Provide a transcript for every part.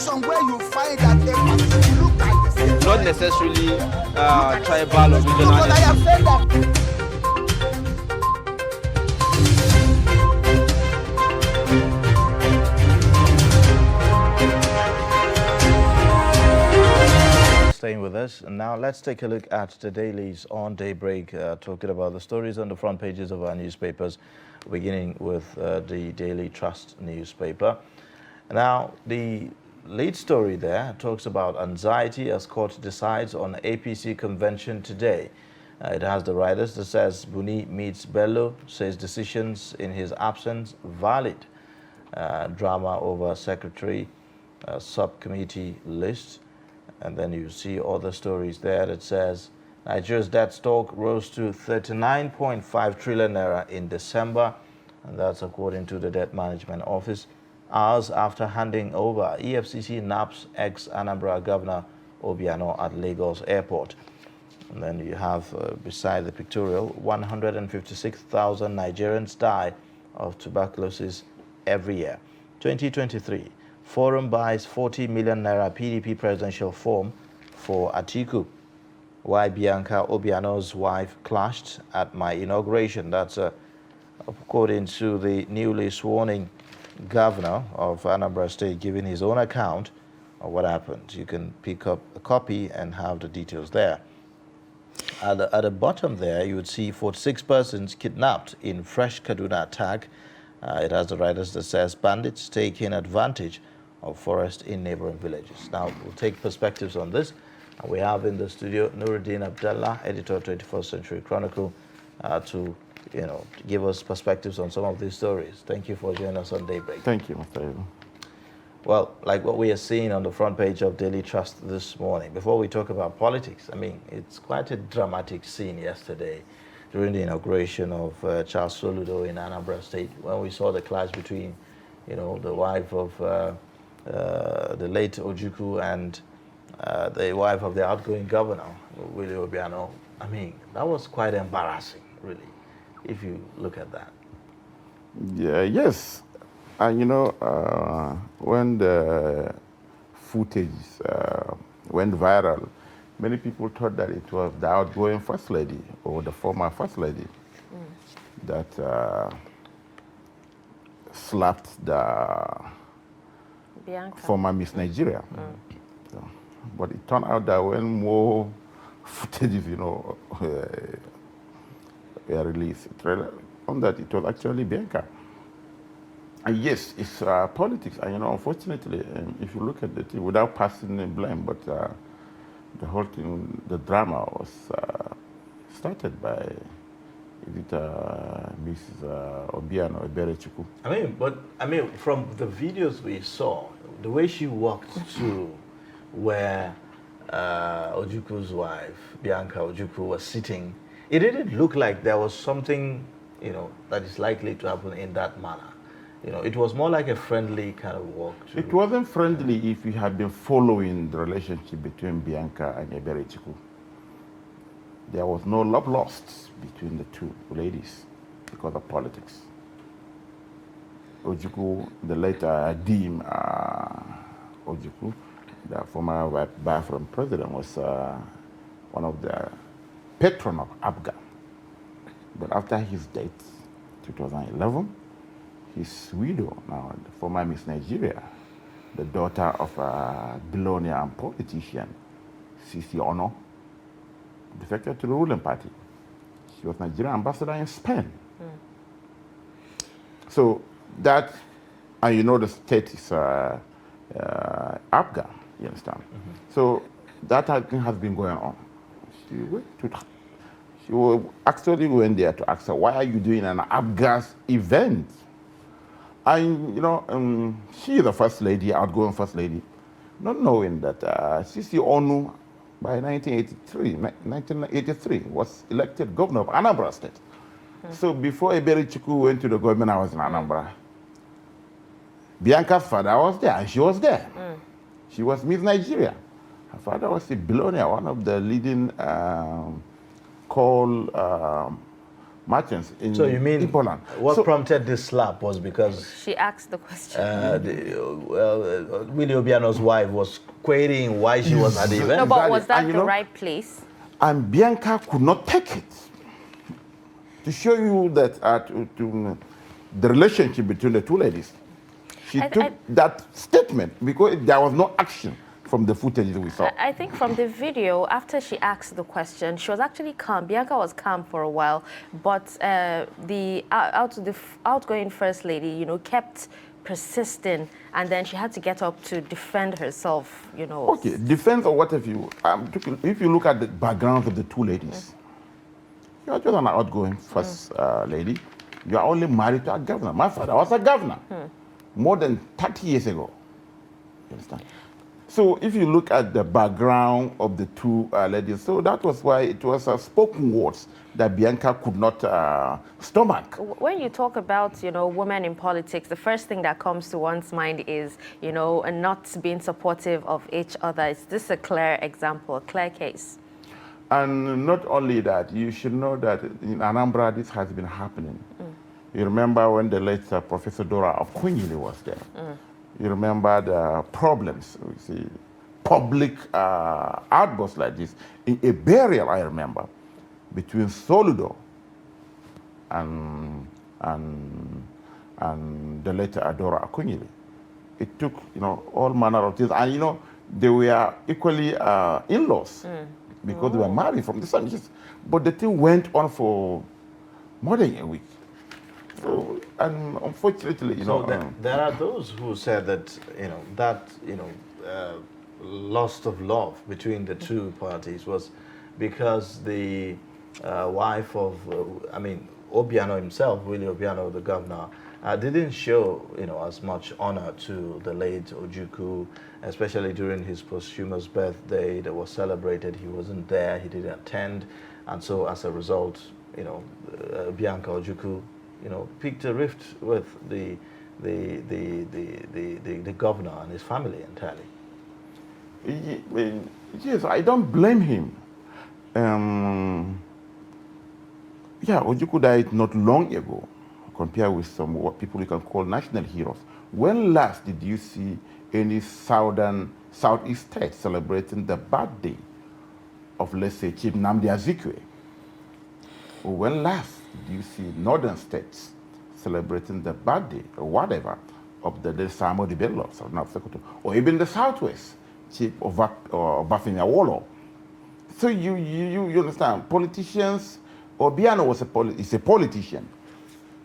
somewhere you find that they look like the same. Not necessarily tribal or regional. But I have said that. Staying with us. And now let's take a look at the dailies on Daybreak, talking about the stories on the front pages of our newspapers, beginning with the Daily Trust newspaper. Now, the lead story there talks about anxiety as court decides on APC convention today. It has the writers that says Buni meets Bello, says decisions in his absence valid. Drama over secretary subcommittee list. And then you see other stories there that says Nigeria's debt stock rose to 39.5 trillion naira in December, and that's according to the Debt Management Office, hours after handing over EFCC naps ex-Anambra Governor Obiano at Lagos Airport. And then you have, beside the pictorial, 156,000 Nigerians die of tuberculosis every year. 2023. Forum buys 40 million naira PDP presidential form for Atiku. Why Bianca Obiano's wife clashed at my inauguration. That's according to the newly sworn-in governor of Anambra State giving his own account of what happened. You can pick up a copy and have the details there. At the bottom there, you would see 46 persons kidnapped in fresh Kaduna attack. It has the writers that says bandits taking advantage of forest in neighboring villages. Now, we'll take perspectives on this. We have in the studio Nuruddin Abdallah, editor of 21st Century Chronicle, to give us perspectives on some of these stories. Thank you for joining us on Daybreak. Thank you, Mr. Evan. Well, like what we are seeing on the front page of Daily Trust this morning, before we talk about politics, I mean, it's quite a dramatic scene yesterday during the inauguration of Charles Soludo in Anambra State, when we saw the clash between, the wife of the late Ojukwu and the wife of the outgoing governor, Willie Obiano. I mean, that was quite embarrassing, really, if you look at that. Yeah, yes. And when the footage went viral, many people thought that it was the outgoing First Lady or the former First Lady that slapped the Bianca. former Miss Nigeria. So, but it turned out that when more footages, were released, on that it was actually Bianca. And yes, it's politics. And unfortunately, if you look at the thing, without passing the blame, but the whole thing, the drama was started by Mrs. Obiano Eberechukwu. I mean, from the videos we saw, the way she walked to where Ojukwu's wife, Bianca Ojukwu, was sitting, it didn't look like there was something, that is likely to happen in that manner. It was more like a friendly kind of walk. It wasn't friendly if you had been following the relationship between Bianca and Eberechukwu. There was no love lost between the two ladies because of politics. Ojukwu, the later Dean Ojukwu, the former Biafran president, was one of the patron of ABGA. But after his death, 2011, his widow, now the former Miss Nigeria, the daughter of a billionaire and politician, Sisi Ono, defected to the ruling party. She was Nigerian ambassador in Spain. So that, and the state is ABGA, you understand? So that thing has been going on. She actually went there to ask her, why are you doing an ABGA's event? And, she is the first lady, outgoing first lady, not knowing that Sisi Onu, by 1983, was elected governor of Anambra State. So before Eberechukwu went to the government, I was in Anambra. Bianca's father was there, and she was there. She was Miss Nigeria. Her father was a billionaire, one of the leading coal merchants in, So you mean in Poland. what So- prompted this slap was because She asked the question. Willie Obiano's wife was querying why she was at the No, event. but was that And you the know- right place? And Bianca could not take it. To show you that the relationship between the two ladies, she took that statement because there was no action from the footage that we saw. I think from the video, after she asked the question, she was actually calm. Bianca was calm for a while, but the outgoing first lady, you know, kept persisting, and then she had to get up to defend herself, you know. Okay, defense or what have you. If you look at the background of the two ladies, you are just an outgoing first lady. You are only married to a governor. My father was a governor more than 30 years ago. You understand? So if you look at the background of the two ladies, so that was why it was spoken words that Bianca could not stomach. When you talk about, you know, women in politics, the first thing that comes to one's mind is, you know, not being supportive of each other. Is this a clear example, a clear case? And not only that, you should know that in Anambra, this has been happening. You remember when the late Professor Dora Akunyili was there. You remember the problems, we see, public outbursts like this. In a burial, I remember, between Soludo and the later Adora Akunyili. It took, you know, all manner of things. And, you know, they were equally in-laws because they were married from the same. But the thing went on for more than a week. So, and unfortunately, you know, there are those who said that loss of love between the two parties was because the wife of Obiano himself, Willie Obiano, the governor, didn't show as much honor to the late Ojukwu, especially during his posthumous birthday that was celebrated. He wasn't there, he didn't attend, and so as a result, Bianca Ojukwu picked a rift with the governor and his family entirely. Yes, I don't blame him. Yeah, Ojukwu died not long ago, compared with some what people you can call national heroes. When last did you see any Southeast state celebrating the birthday of, let's say, Chief Nnamdi Azikiwe? Or when last did you see northern states celebrating the birthday or whatever of the Samuel Bello, or even the Southwest, Chief of Bafemi Awolowo? So you understand, politicians, Obiano is a politician.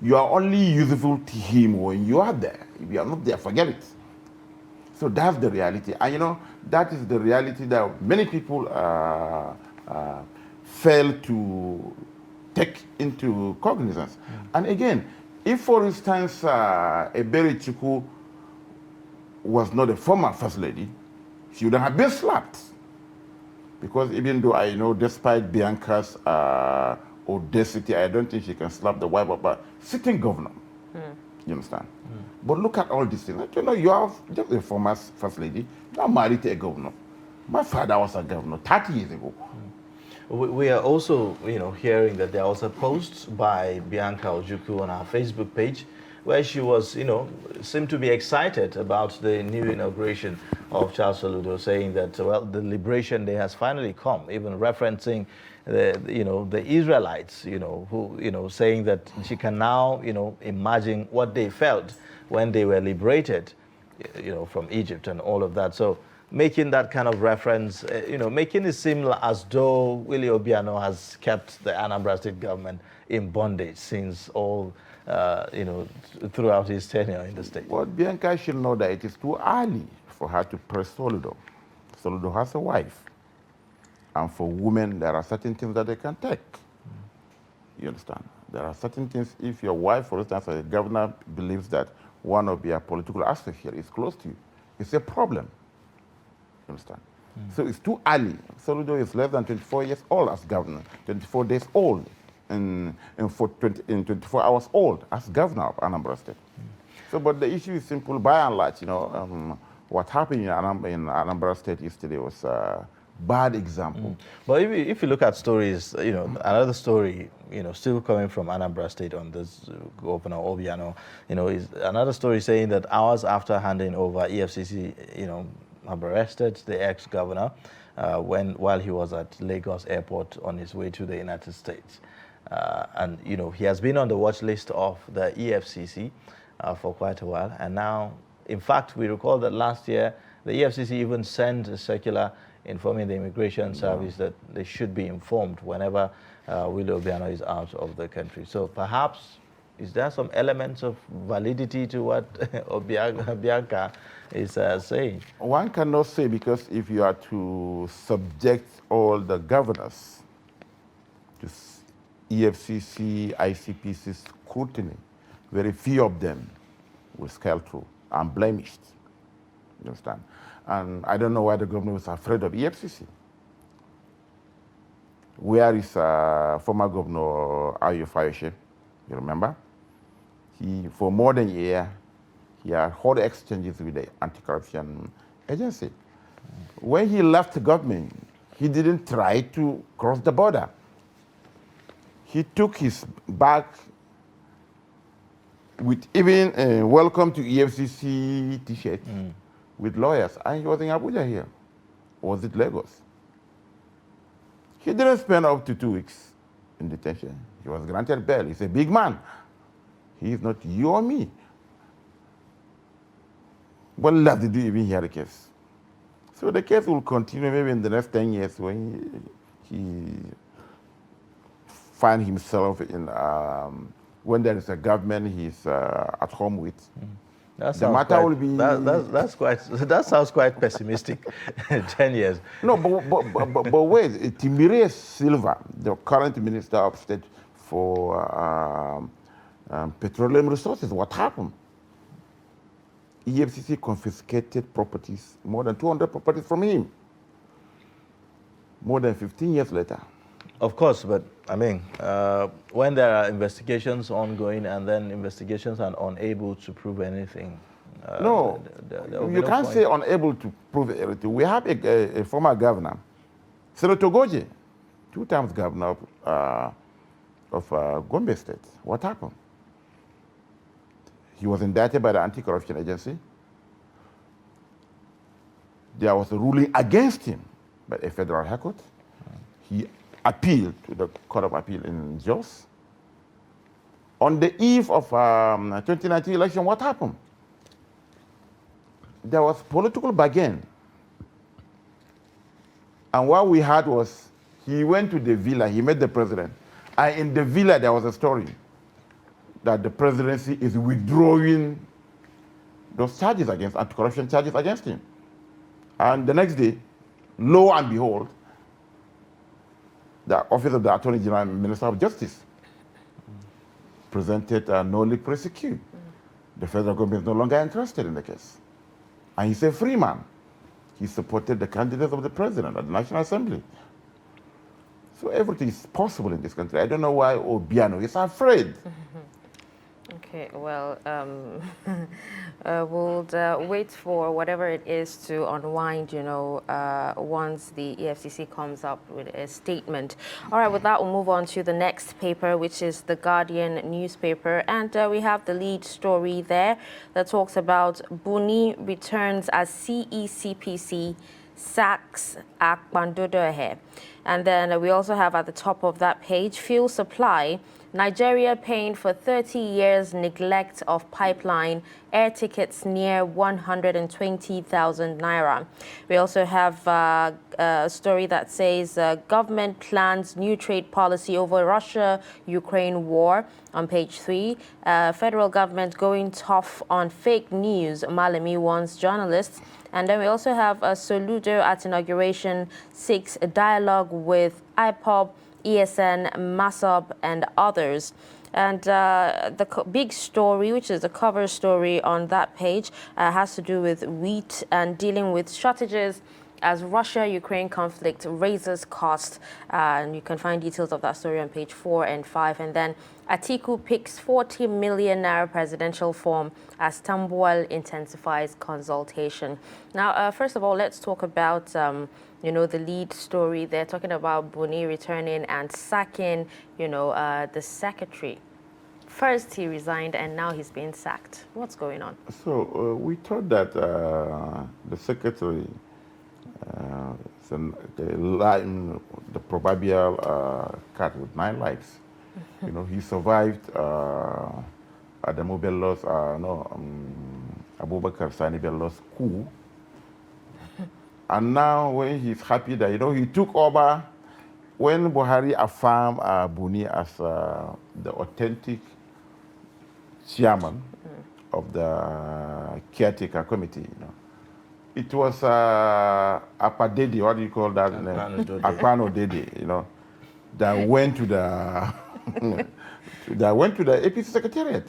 You are only useful to him when you are there. If you are not there, forget it. So that's the reality. And that is the reality that many people fail to take into cognizance. And again, if for instance, Ebere Chukwu was not a former first lady, she would have been slapped. Because even though I know, despite Bianca's audacity, I don't think she can slap the wife of a sitting governor. You understand? But look at all these things. You are just a former first lady, you are married to a governor. My father was a governor 30 years ago. We are also, hearing that there was a post by Bianca Ojukwu on her Facebook page where she was, seemed to be excited about the new inauguration of Charles Soludo, saying that, well, the liberation day has finally come, even referencing the Israelites, who, saying that she can now, imagine what they felt when they were liberated, from Egypt and all of that. So making that kind of reference, making it seem as though Willie Obiano has kept the Anambra State government in bondage since all, throughout his tenure in the state. Well, Bianca should know that it is too early for her to press Soludo. Soludo has a wife. And for women, there are certain things that they can take. You understand? There are certain things, if your wife, for instance, as a governor, believes that one of your political aspects here is close to you, it's a problem. You understand? So it's too early. Soludo is less than 24 years old as governor, 24 days old, and 24 hours old as governor of Anambra State. So, but the issue is simple. By and large, what happened in Anambra State yesterday was bad example. But if you look at stories, another story, still coming from Anambra State on this Governor Obiano, is another story saying that hours after handing over, EFCC, have arrested the ex-governor while he was at Lagos Airport on his way to the United States. And, he has been on the watch list of the EFCC for quite a while. And now, in fact, we recall that last year, the EFCC even sent a circular informing the Immigration Service that they should be informed whenever Willie Obiano is out of the country. So perhaps, is there some elements of validity to what Bianca is saying? One cannot say, because if you are to subject all the governors to EFCC, ICPC scrutiny, very few of them will scale through, unblemished. You understand? And I don't know why the government was afraid of EFCC. Where is former Governor Ayo Fayose? You remember? For more than a year, he had hard exchanges with the anti-corruption agency. When he left the government, he didn't try to cross the border. He took his bag with even a welcome to EFCC t-shirt with lawyers, and he was in Abuja here. Or was it Lagos? He didn't spend up to 2 weeks in detention. He was granted bail. He's a big man. He is not you or me. What left did you even hear the case? So the case will continue maybe in the next 10 years when he find himself in, when there is a government he's at home with. The matter will be... That sounds quite pessimistic, 10 years. No, but wait, Timire Silva, the current Minister of State for Petroleum Resources, what happened? EFCC confiscated properties, more than 200 properties from him, more than 15 years later. Of course, but I mean, when there are investigations ongoing and then investigations are unable to prove anything. No, you can't say unable to prove everything. We have a former governor, Senator Goje, 2 times governor of Gombe State. What happened? He was indicted by the anti-corruption agency. There was a ruling against him by a federal high court. He appealed to the Court of Appeal in Jos. On the eve of 2019 election, what happened? There was political bargain. And what we had was, he went to the villa, he met the president. And in the villa, there was a story that the presidency is withdrawing those charges against, anti-corruption charges against him. And the next day, lo and behold, the Office of the Attorney General and Minister of Justice presented a no-leak prosecution. The federal government is no longer interested in the case. And he's a free man. He supported the candidates of the president at the National Assembly. So everything is possible in this country. I don't know why Obiano is afraid. Okay, well, we'll wait for whatever it is to unwind, once the EFCC comes up with a statement. All right, with that, we'll move on to the next paper, which is the Guardian newspaper. And we have the lead story there that talks about Buni returns as CECPC, sacks Akpandodo. And then we also have at the top of that page, fuel supply, Nigeria paying for 30 years neglect of pipeline, air tickets near 120,000 naira. We also have a story that says government plans new trade policy over Russia-Ukraine war on page 3. Federal government going tough on fake news, Malami warns journalists. And then we also have Soludo at inauguration 6, a dialogue with IPOB, ESN, MASOB, and others. And the big story, which is the cover story on that page, has to do with wheat and dealing with shortages as Russia-Ukraine conflict raises cost, and you can find details of that story on page 4 and 5. And then Atiku picks 40 million naira presidential form as Tambuwal intensifies consultation. Now, first of all, let's talk about the lead story. They're talking about Buni returning and sacking, the secretary. First he resigned and now he's being sacked. What's going on? So we thought that the secretary, the proverbial cat with 9 lives, he survived Adamu Bello's, Abubakar Sani Bello's coup. And now when he's happy that, he took over, when Buhari affirmed Buni as the authentic chairman of the caretaker committee, it was Apadede, what do you call that? Akpano Dede, that went to the APC secretariat.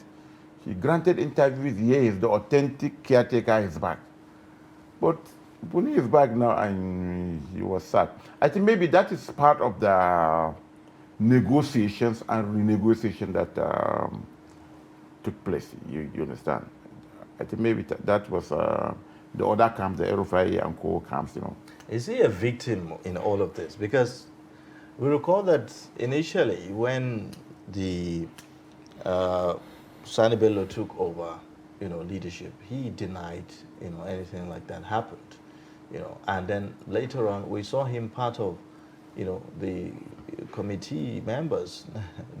He granted interviews. Yes, the authentic caretaker is back, but Buni is back now, and he was sacked. I think maybe that is part of the negotiations and renegotiation that took place. You understand? I think maybe that was the other camps, the Erufai and co camps. Is he a victim in all of this? Because we recall that initially when the Sani Bello took over, leadership, he denied, anything like that happened, and then later on we saw him part of, the committee members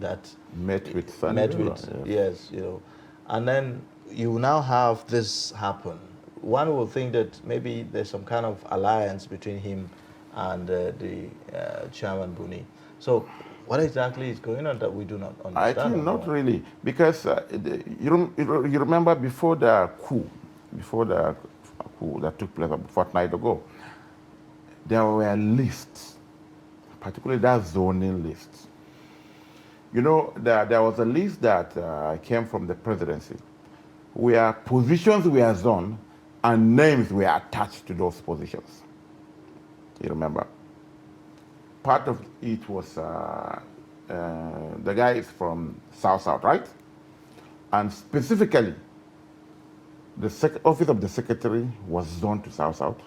that met with Sani Bello. Yes, and then you now have this happen. One would think that maybe there's some kind of alliance between him and the chairman Buni. So what exactly is going on that we do not understand? I think not really, because you remember before the coup that took place a fortnight ago, there were lists, particularly that zoning list. There was a list that came from the presidency, where positions were zoned and names were attached to those positions. You remember? Part of it was, the guy is from South, right? And specifically, the office of the secretary was zoned to South,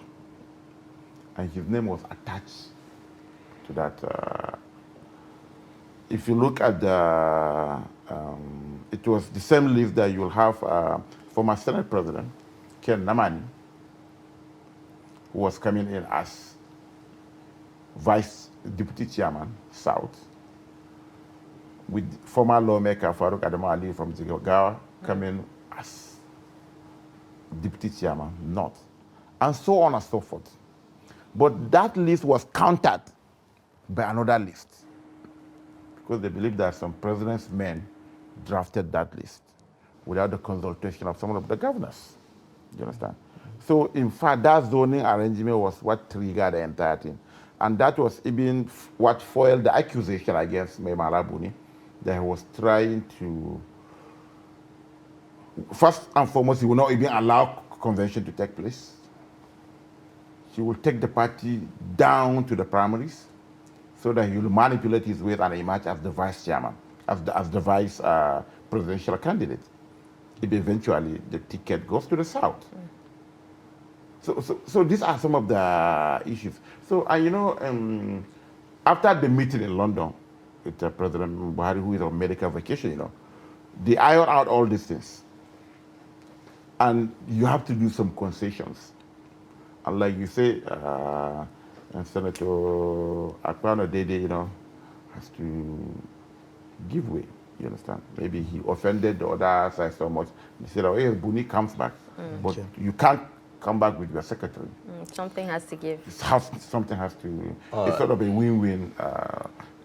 and his name was attached to that. If you look at the, it was the same list that you'll have former Senate President, Ken Namani, who was coming in as Vice Deputy Chairman, South, with former lawmaker Farouk Adamu Ali from Jigawa coming as Deputy Chairman, North, and so on and so forth. But that list was countered by another list, because they believe that some president's men drafted that list without the consultation of some of the governors. You understand? So, in fact, that zoning arrangement was what triggered the entire thing. And that was even what foiled the accusation against Maimala Buni, that he was trying to, first and foremost, he will not even allow convention to take place. He will take the party down to the primaries so that he will manipulate his way and emerge as the vice chairman, as the vice presidential candidate, if eventually the ticket goes to the South. So these are some of the issues. So, after the meeting in London with President Buhari, who is on medical vacation, they iron out all these things. And you have to do some concessions. And like you say, and Senator Akpano Dede, has to give way. You understand? Maybe he offended the other side so much. He said, "Oh, yes, Buni comes back, but you can't come back with your secretary." Something has to give. Something has to. It's sort of a win-win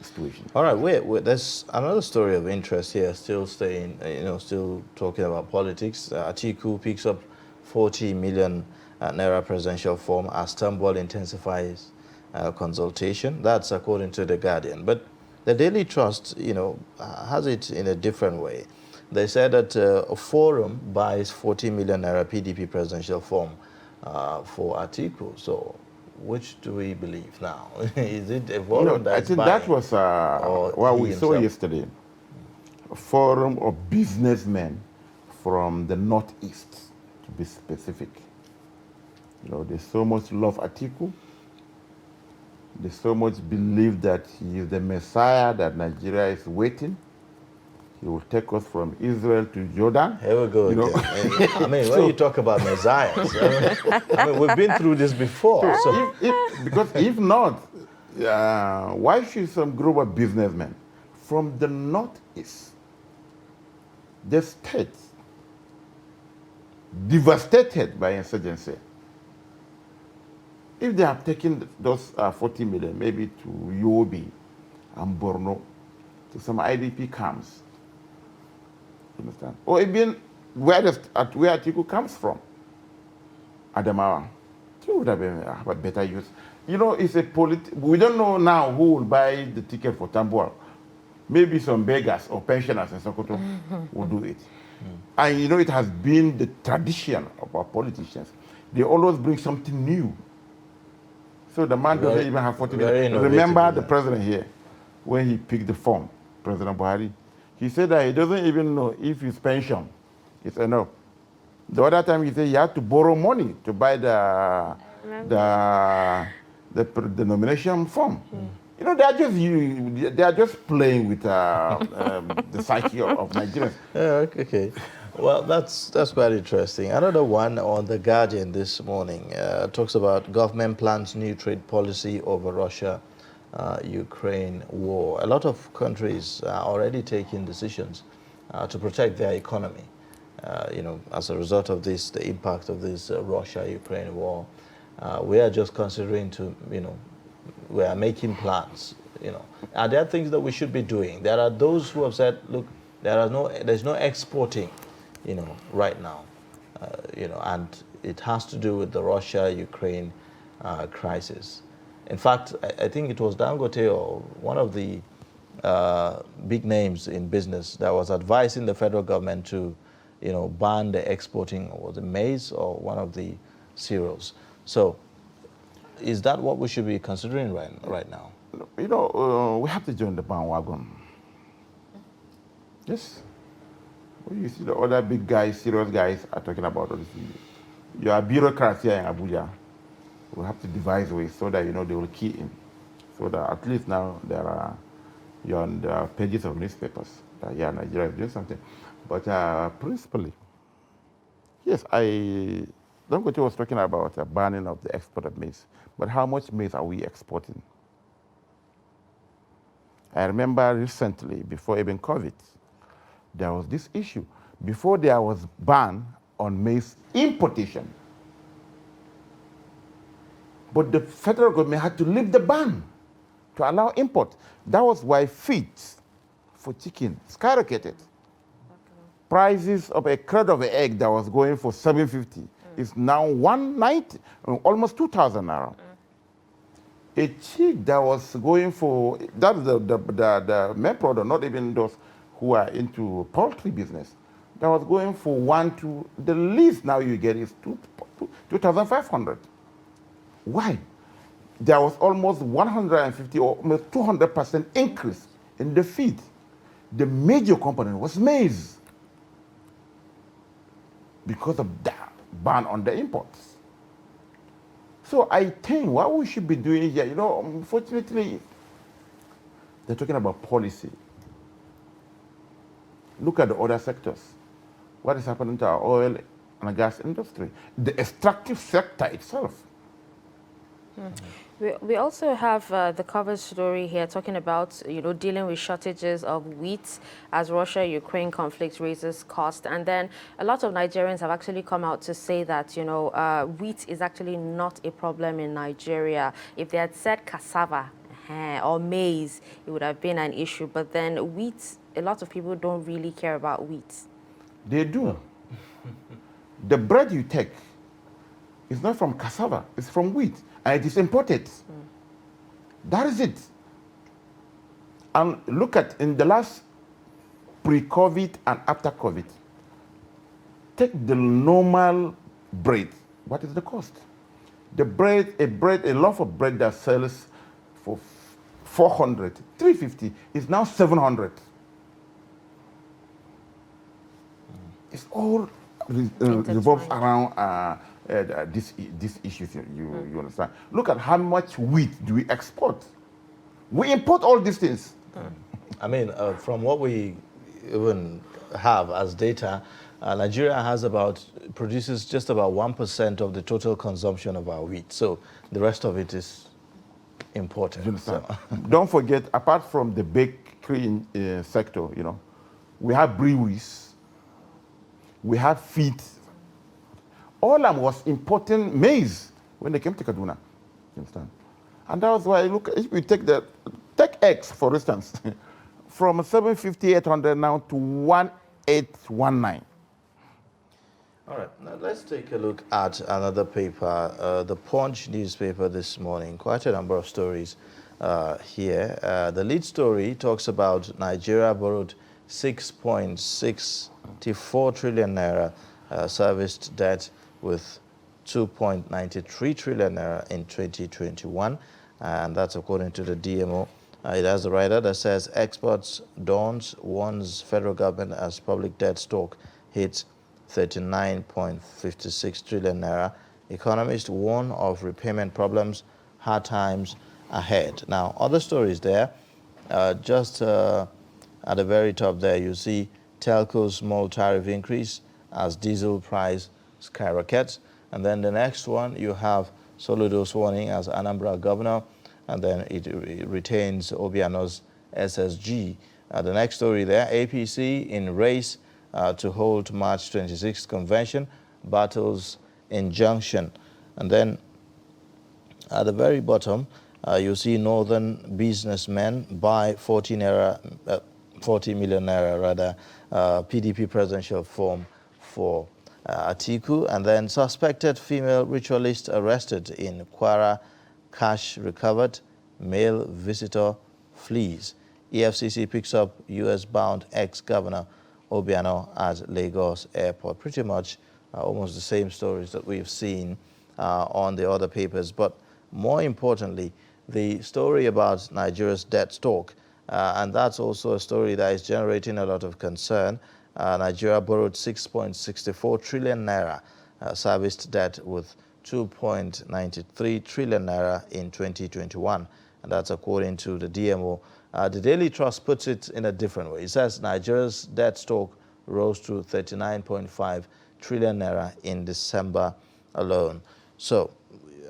situation. All right, wait. There's another story of interest here. Still staying, still talking about politics. Atiku picks up 40 million naira presidential form as Tambuwal intensifies consultation. That's according to the Guardian. But the Daily Trust, has it in a different way. They said that a forum buys 40 million naira PDP presidential form for Atiku. So which do we believe now? Is it a forum No, I that's think buying? that was or what he we saw himself? yesterday. A forum of businessmen from the Northeast, to be specific. They so much love Atiku. They so much believe that he is the Messiah that Nigeria is waiting. He will take us from Israel to Jordan. Here we go again. I mean, when you talk about messiahs, I mean, we've been through this before. So, Because if not, why should some group of businessmen from the Northeast, the state devastated by insurgency, if they have taken those 40 million, maybe to Yobe and Borno, to some IDP camps, you understand? Or even where Atiku comes from, Adamawa, he would have been have a better use. It's a we don't know now who will buy the ticket for Tambuwal. Maybe some beggars or pensioners in Sokoto will do it. And it has been the tradition of our politicians. They always bring something new. So the man doesn't even have 40 million. Remember the president here, when he picked the form, President Buhari, he said that he doesn't even know if his pension is enough. The other time he said he had to borrow money to buy the nomination form. They are just playing with the psyche of Nigerians. okay. Well, that's quite interesting. Another one on The Guardian this morning talks about government plans new trade policy over Russia-Ukraine war. A lot of countries are already taking decisions to protect their economy. As a result of this, the impact of this Russia-Ukraine war, we are just considering we are making plans. Are there things that we should be doing? There are those who have said, look, there's no exporting, right now, and it has to do with the Russia-Ukraine crisis. In fact, I think it was Dangote or one of the big names in business that was advising the federal government to, ban the exporting of the maize or one of the cereals. So, is that what we should be considering right now? We have to join the bandwagon. Yes. Well, you see the other big guys, serious guys are talking about all this. Your bureaucrats here in Abuja will have to devise ways so that, they will key in. So that at least now you're on the pages of newspapers that, Nigeria is doing something. But principally, yes, Dangote was talking about a banning of the export of maize. But how much maize are we exporting? I remember recently, before even COVID, there was this issue. Before there was ban on maize importation. But the federal government had to lift the ban to allow import. That was why feed for chicken skyrocketed. Prices of a crate of an egg that was going for $750 is now $190, almost 2,000 naira. A chick that was going for, that's the main product, not even those who are into poultry business, that was going for the least now you get is 2,500. Why? There was almost 150 or almost 200% increase in the feed. The major component was maize because of that ban on the imports. So I think what we should be doing here, unfortunately, they're talking about policy. Look at the other sectors. What is happening to our oil and gas industry? The extractive sector itself. We also have the cover story here talking about, dealing with shortages of wheat as Russia-Ukraine conflict raises cost. And then a lot of Nigerians have actually come out to say that, wheat is actually not a problem in Nigeria. If they had said cassava or maize, it would have been an issue. But then wheat, a lot of people don't really care about wheat. They do. The bread you take is not from cassava, it's from wheat. And it is imported. That is it. And look at in the last pre-COVID and after COVID, take the normal bread. What is the cost? A loaf of bread that sells for 400, 350 is now 700. It's all revolves around these issues. You understand? Look at how much wheat do we export. We import all these things. I mean, from what we even have as data, Nigeria produces just about 1% of the total consumption of our wheat. So the rest of it is imported. So. Don't forget, apart from the bakery sector, we have breweries, we have feed. All of them was importing maize when they came to Kaduna. You understand? And that was why, look, if you take eggs, for instance, from 750, 800 now to 1819. All right, now let's take a look at another paper, the Punch newspaper this morning. Quite a number of stories here. The lead story talks about Nigeria borrowed 6.64 trillion naira, serviced debt with 2.93 trillion naira in 2021, and that's according to the DMO. It has a writer that says experts dawns warns federal government as public debt stock hits 39.56 trillion naira. Economists warn of repayment problems, hard times ahead. Now, other stories there, just at the very top there, you see telco's small tariff increase as diesel price skyrockets. And then the next one, you have Soludo's warning as Anambra governor, and then it retains Obiano's SSG. The next story there, APC in race to hold March 26th convention, battles injunction. And then at the very bottom, you see northern businessmen buy 40 million naira PDP presidential form for Atiku. And then suspected female ritualist arrested in Kwara, cash recovered, male visitor flees. EFCC picks up US-bound ex-governor Obiano at Lagos Airport. Pretty much almost the same stories that we've seen on the other papers. But more importantly, the story about Nigeria's debt stock, and that's also a story that is generating a lot of concern. Nigeria borrowed 6.64 trillion naira, serviced debt with 2.93 trillion naira in 2021, and that's according to the DMO. The Daily Trust puts it in a different way. It says Nigeria's debt stock rose to 39.5 trillion naira in December alone. So,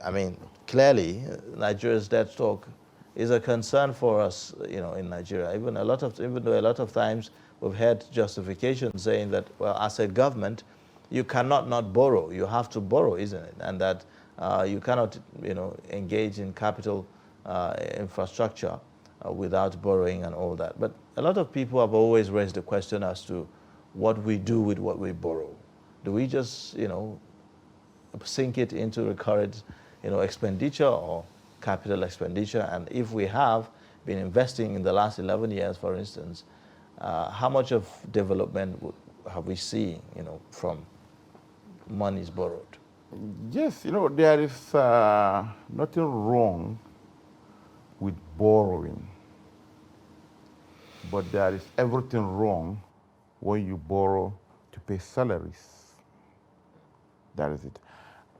I mean, clearly, Nigeria's debt stock is a concern for us, in Nigeria. Even though a lot of times we've had justification saying that, well, as a government, you cannot not borrow. You have to borrow, isn't it? And that you cannot, engage in capital infrastructure without borrowing and all that. But a lot of people have always raised the question as to what we do with what we borrow. Do we just, sink it into recurrent, expenditure or capital expenditure? And if we have been investing in the last 11 years, for instance, how much of development have we seen, from monies borrowed? Yes, there is nothing wrong with borrowing, but there is everything wrong when you borrow to pay salaries. That is it.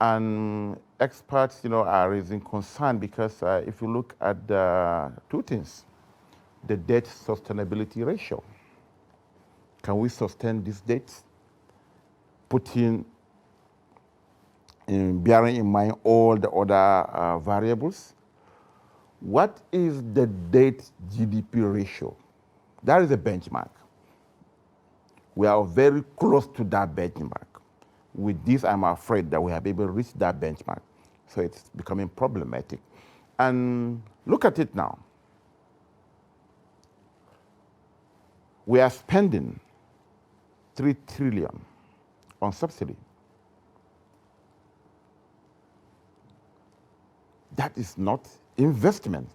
And experts, are raising concern because if you look at two things, the debt sustainability ratio. Can we sustain this debt? Bearing in mind all the other variables. What is the debt GDP ratio? That is a benchmark. We are very close to that benchmark. With this, I'm afraid that we have able to reach that benchmark. So it's becoming problematic. And look at it now. We are spending 3 trillion on subsidy. That is not investment.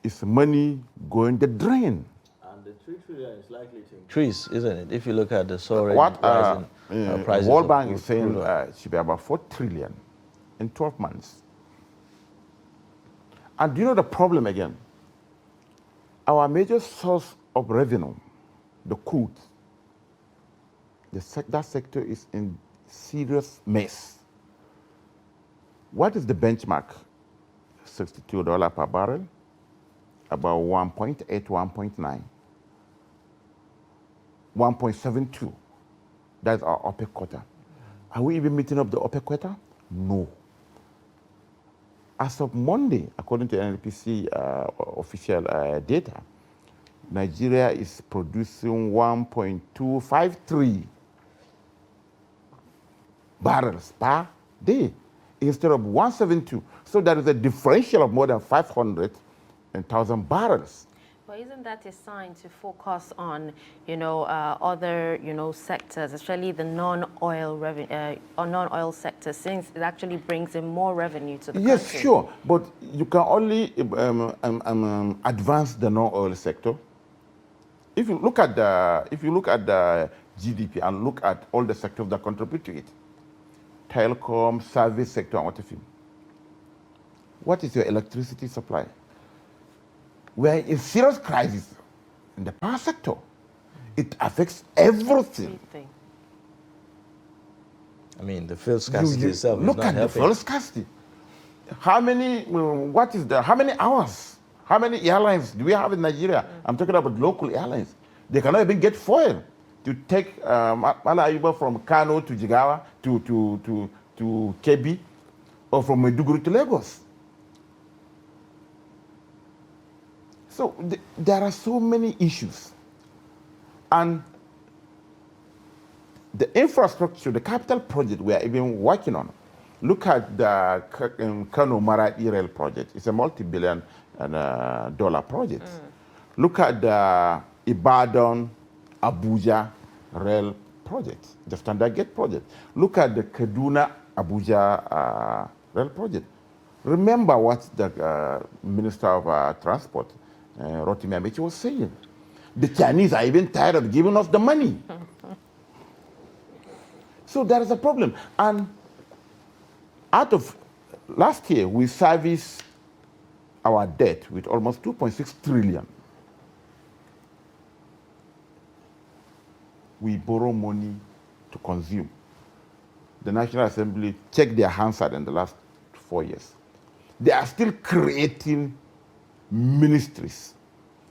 It's money going the drain. And the 3 trillion is likely to increase, isn't it? If you look at the soaring what prices World Bank is saying it should be about 4 trillion in 12 months. And do you know the problem again? Our major source of revenue, the crude, that sector is in serious mess. What is the benchmark? $62 per barrel, about 1.8, 1.9, 1.72. That's our OPEC quota. Are we even meeting up the OPEC quota? No. As of Monday, according to NNPC official data, Nigeria is producing 1.253 barrels per day instead of 172. So there is a differential of more than 500,000 barrels. But isn't that a sign to focus on, other, sectors, especially the non-oil non-oil sector, since it actually brings in more revenue to the country? Yes, sure, but you can only advance the non-oil sector. If you look at the GDP and look at all the sectors that contribute to it, telecom, service sector, and what have you. What is your electricity supply? We are in serious crisis in the power sector. It affects everything. I mean, the fuel scarcity itself is look not at helping. the fuel scarcity. How many hours, how many airlines do we have in Nigeria? I'm talking about local airlines. They cannot even get fuel to take Mala from Kano to Jigawa to Kebbi, or from Maiduguri to Lagos. So there are so many issues. And the infrastructure, the capital project we are even working on, look at the Kano Maradi Rail project. It's a multi-billion dollar project. Look at the Ibadan Abuja Rail project, the Standard Gauge project. Look at the Kaduna Abuja Rail project. Remember what the Minister of Transport, Rotimi Amechi, was saying. The Chinese are even tired of giving us the money. So there is a problem. And out of last year, we serviced our debt with almost 2.6 trillion. We borrow money to consume. The National Assembly checked their Hansard in the last 4 years. They are still creating ministries.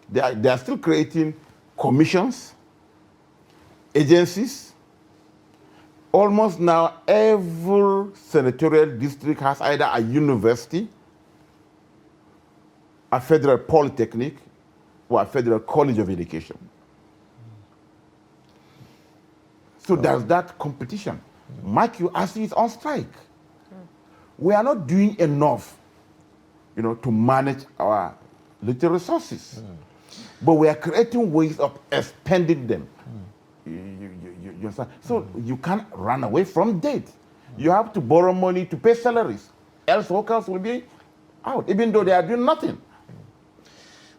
They are still creating commissions, agencies. Almost now every senatorial district has either a university, a federal polytechnic, or a federal college of education. So there's that competition. Mark you, as is on strike. We are not doing enough, to manage our little resources. But we are creating ways of expending them. You understand? So you can't run away from debt. You have to borrow money to pay salaries. Else workers will be out, even though they are doing nothing.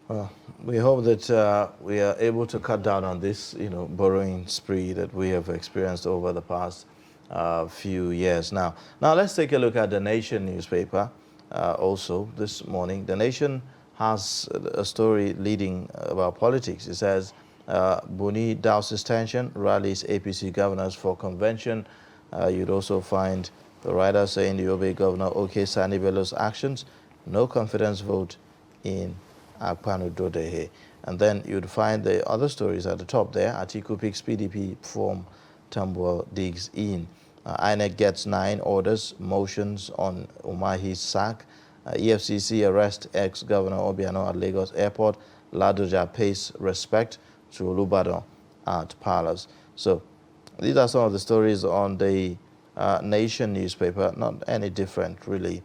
Well, we hope that we are able to cut down on this, borrowing spree that we have experienced over the past few years. Now let's take a look at the Nation newspaper. Also this morning, the Nation has a story leading about politics. It says, Buni douses tension, rallies APC governors for convention. You'd also find the writer saying the Yobe Governor OK Sani Bello's actions, no confidence vote in Akpanu Dodehe. And then you'd find the other stories at the top there. Atiku picks PDP form, Tambuwal digs in. INEC gets 9 orders, motions on Umahi's sack. EFCC arrest ex-Governor Obiano at Lagos Airport. Ladoja pays respect to Olubadan at Palace. So these are some of the stories on the Nation newspaper, not any different really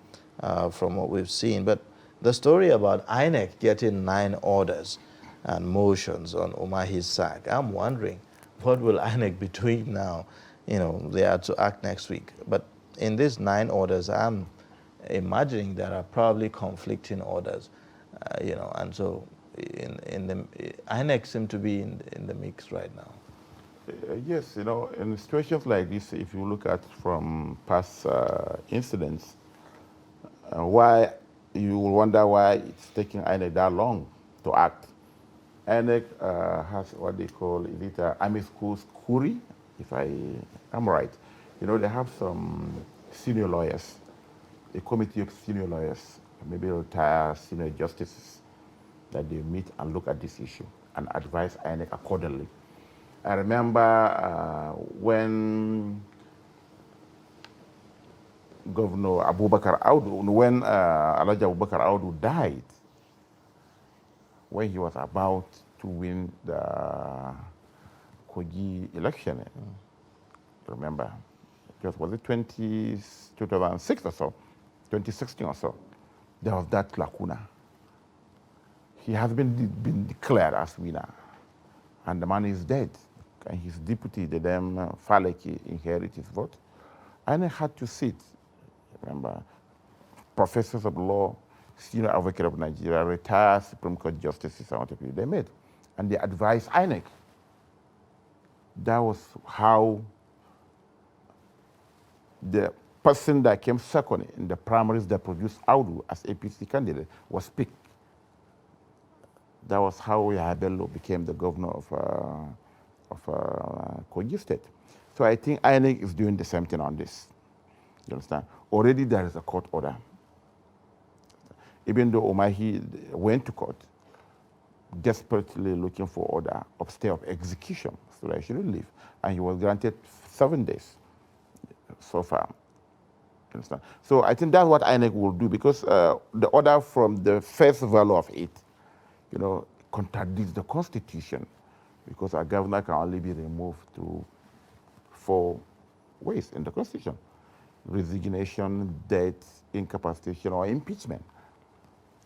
from what we've seen. But the story about INEC getting 9 orders and motions on Umahi's sack, I'm wondering, what will INEC be doing now? They are to act next week. But in these 9 orders, I'm imagining there are probably conflicting orders, and so INEC seem to be in the mix right now. Yes, in situations like this, if you look at from past incidents, why you will wonder why it's taking INEC that long to act. INEC has what they call, is it amicus curiae, if I am right. You know, they have some senior lawyers, a committee of senior lawyers, maybe retired senior justices, that they meet and look at this issue and advise INEC accordingly. I remember when Governor Abubakar Audu, when Alhaji Abubakar Audu died, when he was about to win the Kogi election, remember, was it 2006 or so, 2016 or so, there was that lacuna. He has been declared as winner, and the man is dead, and his deputy, the damn Faleki, inherited his vote. And I had to sit, remember, professors of law, senior advocate of Nigeria, retired Supreme Court justices, and what they made, and they advised INEC. That was how the person that came second in the primaries that produced Audu as APC candidate was picked. That was how Yahya Bello became the governor of Kogi State. So I think INEC is doing the same thing on this. You understand? Already there is a court order. Even though Umahi went to court, desperately looking for order of stay of execution so that he shouldn't leave. And he was granted 7 days so far. You understand? So I think that's what INEC will do, because the order from the face value of it, you know, contradicts the Constitution, because a governor can only be removed through 4 ways in the Constitution: resignation, death, incapacitation, or impeachment.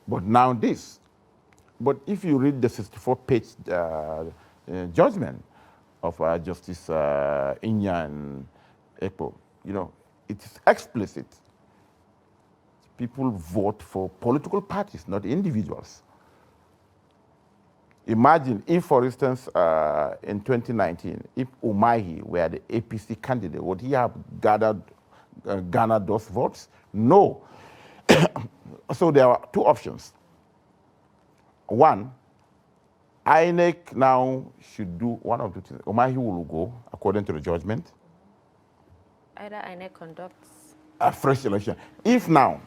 But now this. But if you read the 64-page judgment of Justice Inya and Ekpo, you know, it is explicit. People vote for political parties, not individuals. Imagine if, for instance, in 2019, if Umahi were the APC candidate, would he have garnered those votes? No. So there are 2 options. One, INEC now should do one of 2 things. Umahi will go, according to the judgment. Either INEC conducts a fresh election. If now,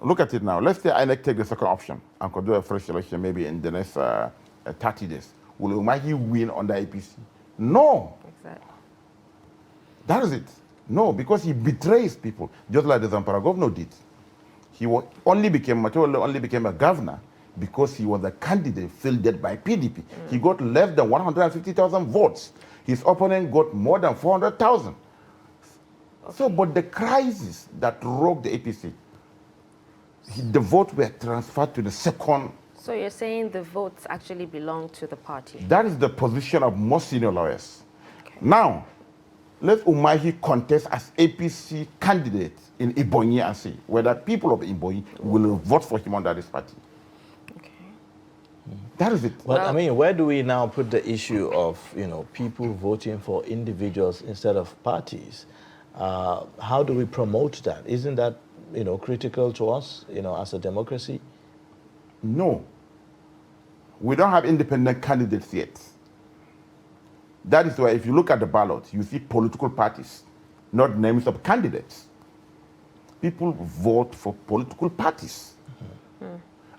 look at it now, let's say INEC take the second option and conduct a fresh election maybe in the next 30 days. Will Umahi win under APC? No. Exactly. That is it. No, because he betrays people, just like the Zamfara governor did. He only became a governor because he was a candidate fielded by PDP. He got less than 150,000 votes. His opponent got more than 400,000. So, but the crisis that rocked the APC, the votes were transferred to the second. So you're saying the votes actually belong to the party? That is the position of most senior lawyers. Okay. Now, let Umahi contest as APC candidate in Ebonyi and see whether people of Ebonyi will vote for him under this party. Okay. That is it. Well, I mean, where do we now put the issue of, you know, people voting for individuals instead of parties? How do we promote that? Isn't that, you know, critical to us, you know, as a democracy? No. We don't have independent candidates yet. That is why if you look at the ballot, you see political parties, not names of candidates. People vote for political parties.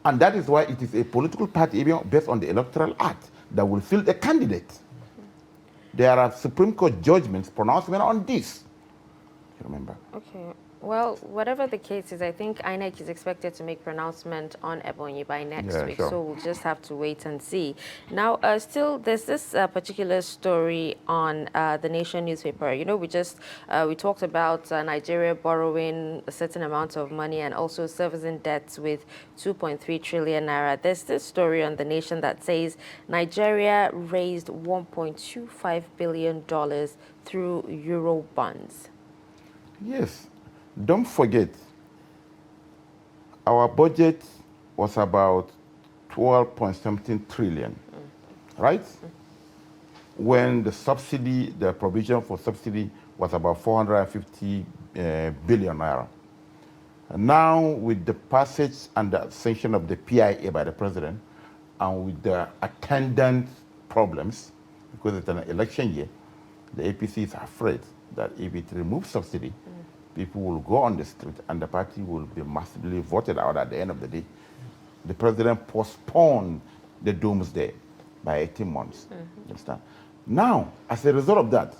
And that is why it is a political party, even based on the Electoral Act, that will field a candidate. There are Supreme Court judgments, pronouncement on this. You remember? Okay. Well, whatever the case is, I think INEC is expected to make pronouncement on Ebonyi by next week, sure. so we'll just have to wait and see. Now, still, there's this particular story on the Nation newspaper. You know, we talked about Nigeria borrowing a certain amount of money and also servicing debts with 2.3 trillion naira. There's this story on the Nation that says Nigeria raised $1.25 billion through Euro bonds. Yes. Don't forget, our budget was about 12.something trillion, right? When the subsidy, the provision for subsidy was about 450 billion naira. Now, with the passage and the sanction of the PIA by the president, and with the attendant problems, because it's an election year, the APC is afraid that if it removes subsidy, people will go on the street and the party will be massively voted out at the end of the day. The president postponed the doomsday by 18 months. You understand? Now, as a result of that,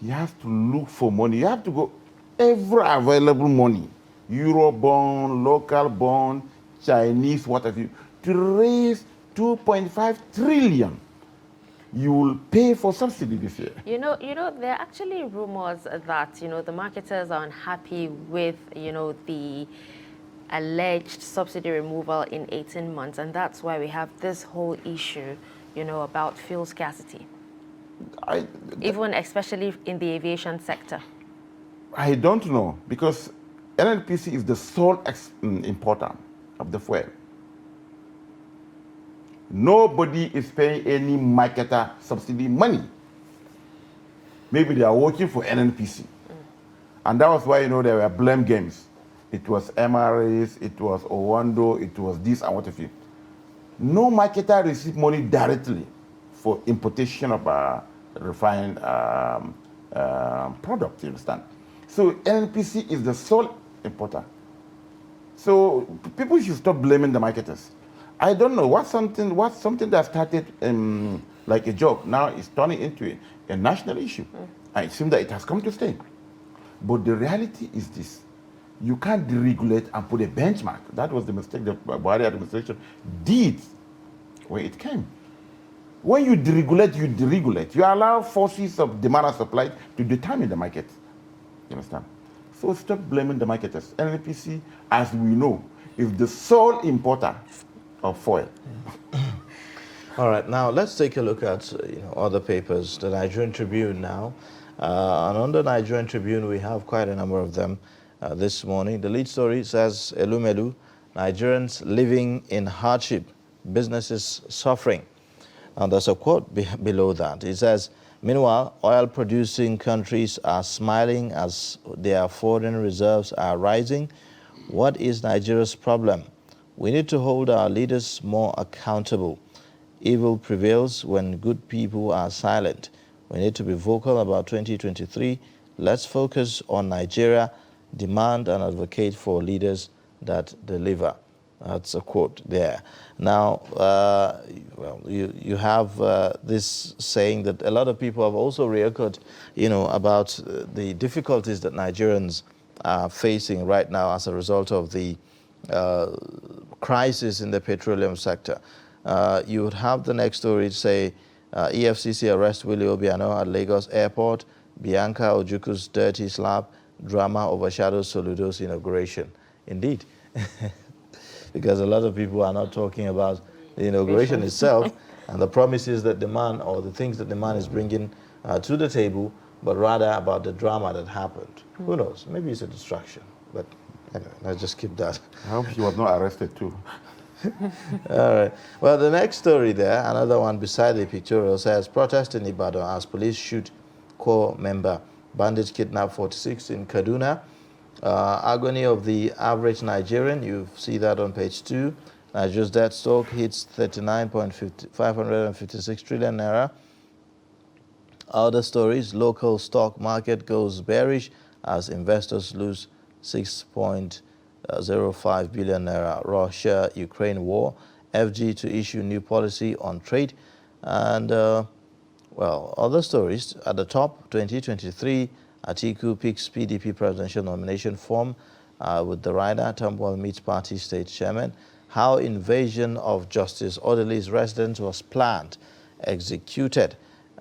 he has to look for money. You have to go every available money, Euro bond, local bond, Chinese, what have you, to raise 2.5 trillion. You will pay for subsidy this year. You know, there are actually rumors that, the marketers are unhappy with, the alleged subsidy removal in 18 months, and that's why we have this whole issue, about fuel scarcity. Even especially in the aviation sector. I don't know, because NNPC is the sole importer of the fuel. Nobody is paying any marketer subsidy money. Maybe they are working for NNPC. And that was why, there were blame games. It was MRAs, it was Owando, it was this and what have you. No marketer received money directly for importation of refined product, you understand? So NNPC is the sole importer. So people should stop blaming the marketers. I don't know, what's something that started like a joke now is turning into a national issue. And it seems that it has come to stay. But the reality is this. You can't deregulate and put a benchmark. That was the mistake the Buhari administration did when it came. When you deregulate, you deregulate. You allow forces of demand and supply to determine the market. You understand? So stop blaming the marketers. NNPC, as we know, is the sole importer of foil. All right, now let's take a look at other papers. The Nigerian Tribune now. And on the Nigerian Tribune, we have quite a number of them this morning. The lead story says, Elumelu, Nigerians living in hardship, businesses suffering. And there's a quote below that. It says, meanwhile, oil-producing countries are smiling as their foreign reserves are rising. What is Nigeria's problem? We need to hold our leaders more accountable. Evil prevails when good people are silent. We need to be vocal about 2023. Let's focus on Nigeria, demand and advocate for leaders that deliver. That's a quote there. Now, you have this saying that a lot of people have also reechoed, about the difficulties that Nigerians are facing right now as a result of the crisis in the petroleum sector. You would have the next story say, EFCC arrests Willie Obiano at Lagos Airport. Bianca Ojuku's dirty slap. Drama overshadows Soludo's inauguration. Indeed. Because a lot of people are not talking about the inauguration itself and the promises that the man, or the things that the man is bringing to the table, but rather about the drama that happened. Who knows? Maybe it's a distraction. But anyway, let's just keep that. I hope he was not arrested too. All right. Well, the next story there, another one beside the pictorial, says, protest in Ibadan as police shoot core member. Bandits kidnap 46 in Kaduna. Agony of the average Nigerian, you see that on page 2. Nigeria's debt stock hits 556 trillion naira. Other stories, local stock market goes bearish as investors lose 6.05 billion naira. Russia-Ukraine war, FG to issue new policy on trade. And, other stories. At the top, 2023, Atiku picks PDP presidential nomination form with the rider. Tambuwal meets party state chairman. How invasion of Justice Odili's residence was planned, executed,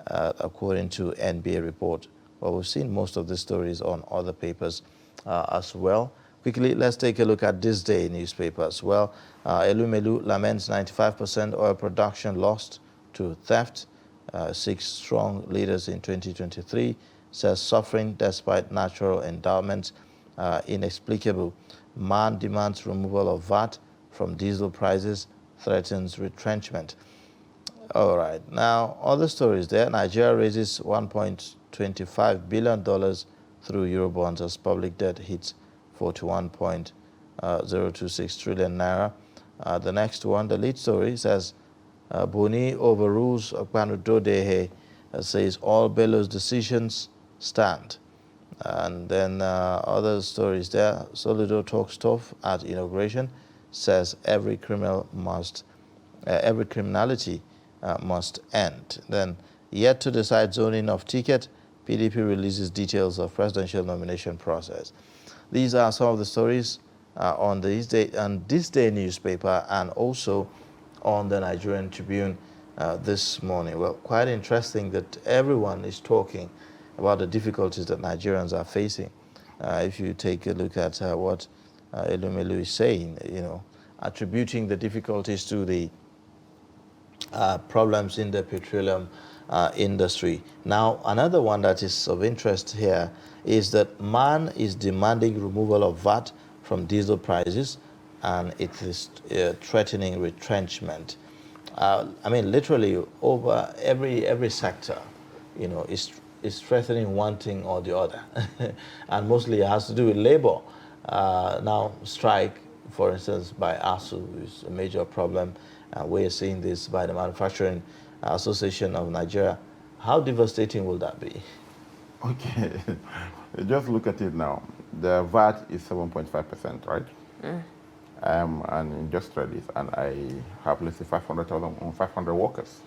according to NBA report. Well, we've seen most of the stories on other papers as well. Quickly, let's take a look at this day newspaper as well. Elumelu laments 95% oil production lost to theft. 6 strong leaders in 2023. Says suffering despite natural endowments inexplicable. Man demands removal of VAT from diesel prices, threatens retrenchment. All right, now other stories there. Nigeria raises $1.25 billion through Eurobonds as public debt hits 41.026 trillion naira. The next one, the lead story says, Buni overrules Okpanudodehe, says all Bello's decisions stand. And then other stories there. Solido talks tough at inauguration, says every criminality must end. Then yet to decide zoning of ticket, PDP releases details of presidential nomination process. These are some of the stories on this day newspaper and also on the Nigerian Tribune this morning. Well, quite interesting that everyone is talking about the difficulties that Nigerians are facing. If you take a look at what Elumelu is saying, attributing the difficulties to the problems in the petroleum industry. Now, another one that is of interest here is that MAN is demanding removal of VAT from diesel prices, and it is threatening retrenchment. I mean, literally over every sector, is threatening one thing or the other, and mostly it has to do with labor. Now, strike, for instance, by ASU is a major problem. We're seeing this by the Manufacturing Association of Nigeria. How devastating will that be? Okay, just look at it now. The VAT is 7.5%, right? I'm an industrialist, and I have, let's say, 500 workers.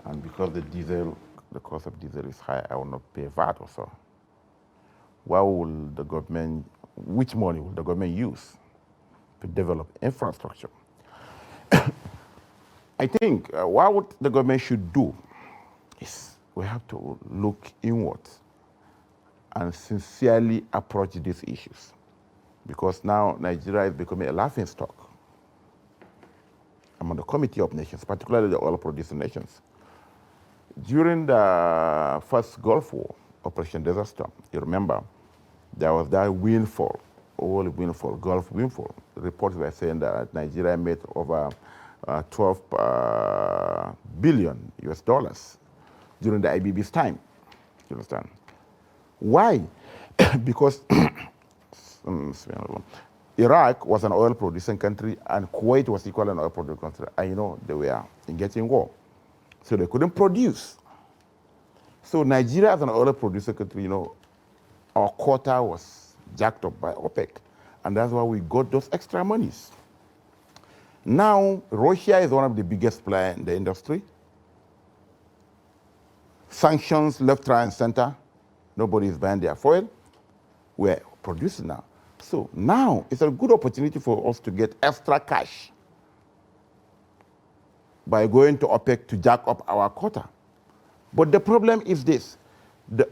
And because the cost of diesel is high, I will not pay VAT also. Which money will the government use to develop infrastructure? I think what the government should do is we have to look inward and sincerely approach these issues, because now Nigeria is becoming a laughingstock among the Committee of Nations, particularly the oil-producing nations. During the first Gulf War, Operation Desert Storm, you remember, there was that windfall, oil windfall, Gulf windfall. The reports were saying that Nigeria made over 12 billion US dollars during the IBB's time. You understand? Why? Because Iraq was an oil-producing country, and Kuwait was equally an oil-producing country. And they were engaging war, so they couldn't produce. So Nigeria, as an oil-producing country, our quota was jacked up by OPEC, and that's why we got those extra monies. Now, Russia is one of the biggest players in the industry. Sanctions left, right, and center. Nobody is buying their oil. We're producing now. So now it's a good opportunity for us to get extra cash by going to OPEC to jack up our quota. But the problem is this: the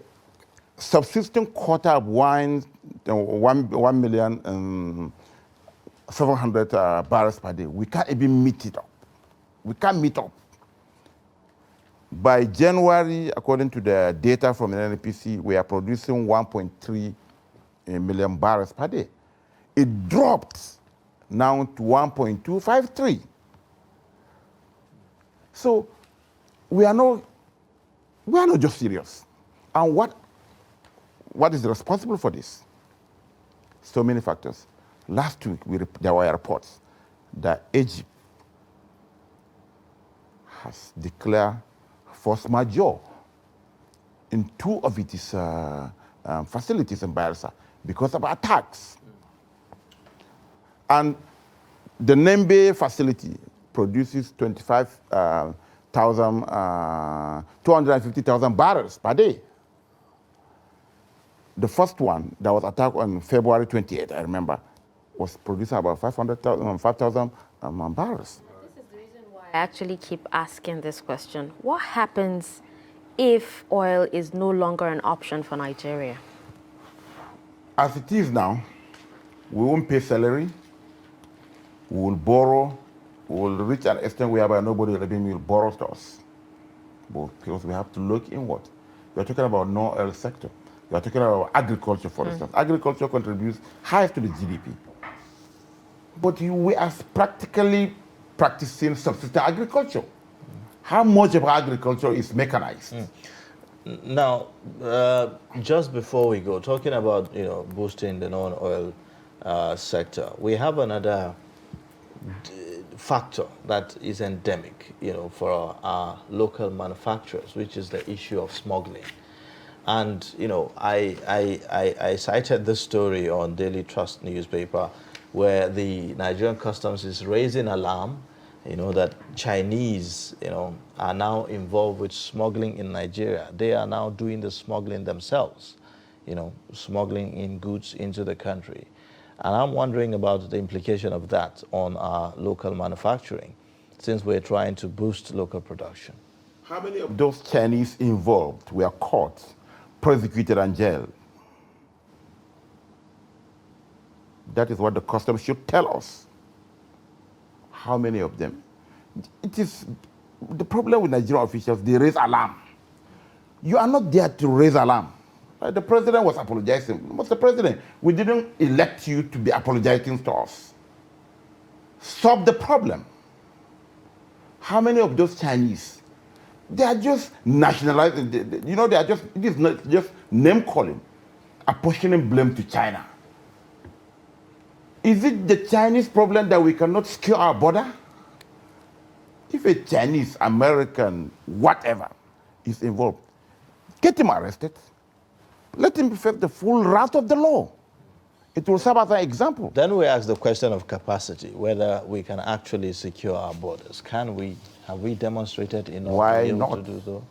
subsisting quota of 1,700,000 barrels per day, we can't even meet it up. We can't meet up. By January, according to the data from the NNPC, we are producing 1.3 million barrels per day. It dropped now to 1.253. So we are not just serious. And what is responsible for this? So many factors. Last week, there were reports that Egypt has declared force majeure in 2 of its facilities in Bayelsa because of attacks. And the Nembe facility produces 250,000 barrels per day. The first one that was attacked on February 28th, I remember, was producing about 5,000 barrels. This is the reason why I actually keep asking this question. What happens if oil is no longer an option for Nigeria? As it is now, we won't pay salary, we will borrow, we will reach an extent whereby nobody will borrow to us. But because we have to look inward. We're talking about no-oil sector. We're talking about agriculture, for instance. Agriculture contributes highest to the GDP. But we are practically practicing subsistence agriculture. How much of agriculture is mechanized? Now, just before we go, talking about boosting the non-oil sector, we have another factor that is endemic, for our local manufacturers, which is the issue of smuggling. And I cited this story on Daily Trust newspaper, where the Nigerian Customs is raising alarm, that Chinese, are now involved with smuggling in Nigeria. They are now doing the smuggling themselves, smuggling in goods into the country. And I'm wondering about the implication of that on our local manufacturing, since we're trying to boost local production. How many of those Chinese involved were caught, prosecuted, and jailed? That is what the customs should tell us. How many of them? It is the problem with Nigerian officials, they raise alarm. You are not there to raise alarm. The president was apologizing. Mr. President, we didn't elect you to be apologizing to us. Solve the problem. How many of those Chinese, they are just nationalizing, they are just, it is not just name calling, apportioning blame to China. Is it the Chinese problem that we cannot secure our border? If a Chinese, American, whatever is involved, get him arrested. Let him face the full wrath of the law. It will serve as an example. Then we ask the question of capacity, whether we can actually secure our borders. Can we? Have we demonstrated enough Why to be able not? to do so?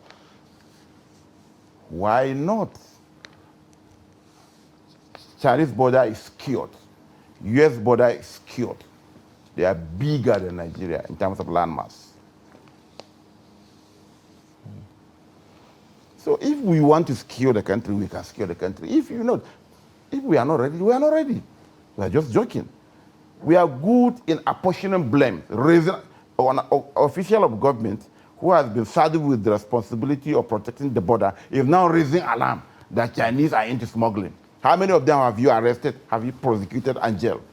Why not? Chinese border is secured. US border is secured. They are bigger than Nigeria in terms of landmass. So if we want to secure the country, we can secure the country. If we are not ready, we are not ready. We are just joking. We are good in apportioning blame, raising an official of government who has been saddled with the responsibility of protecting the border is now raising alarm that Chinese are into smuggling. How many of them have you arrested, have you prosecuted and jailed?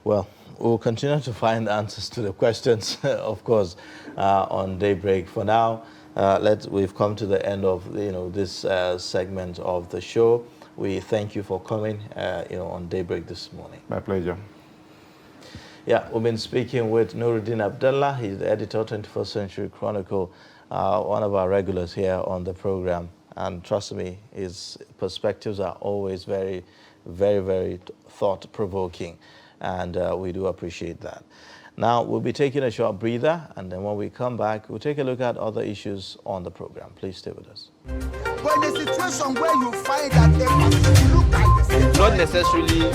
Well, we'll continue to find answers to the questions, of course, on Daybreak. For now, we've come to the end of this segment of the show. We thank you for coming on Daybreak this morning. My pleasure. Yeah, we've been speaking with Nuruddin Abdullah. He's the editor, 21st Century Chronicle, one of our regulars here on the program. And trust me, his perspectives are always very, very, very thought-provoking. And we do appreciate that. Now, we'll be taking a short breather, and then when we come back, we'll take a look at other issues on the program. Please stay with us. But in a situation where you find that they must look like the same. Not necessarily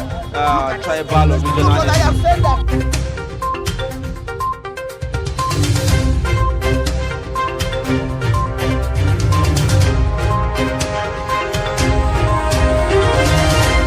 tribal or regional. But I have said that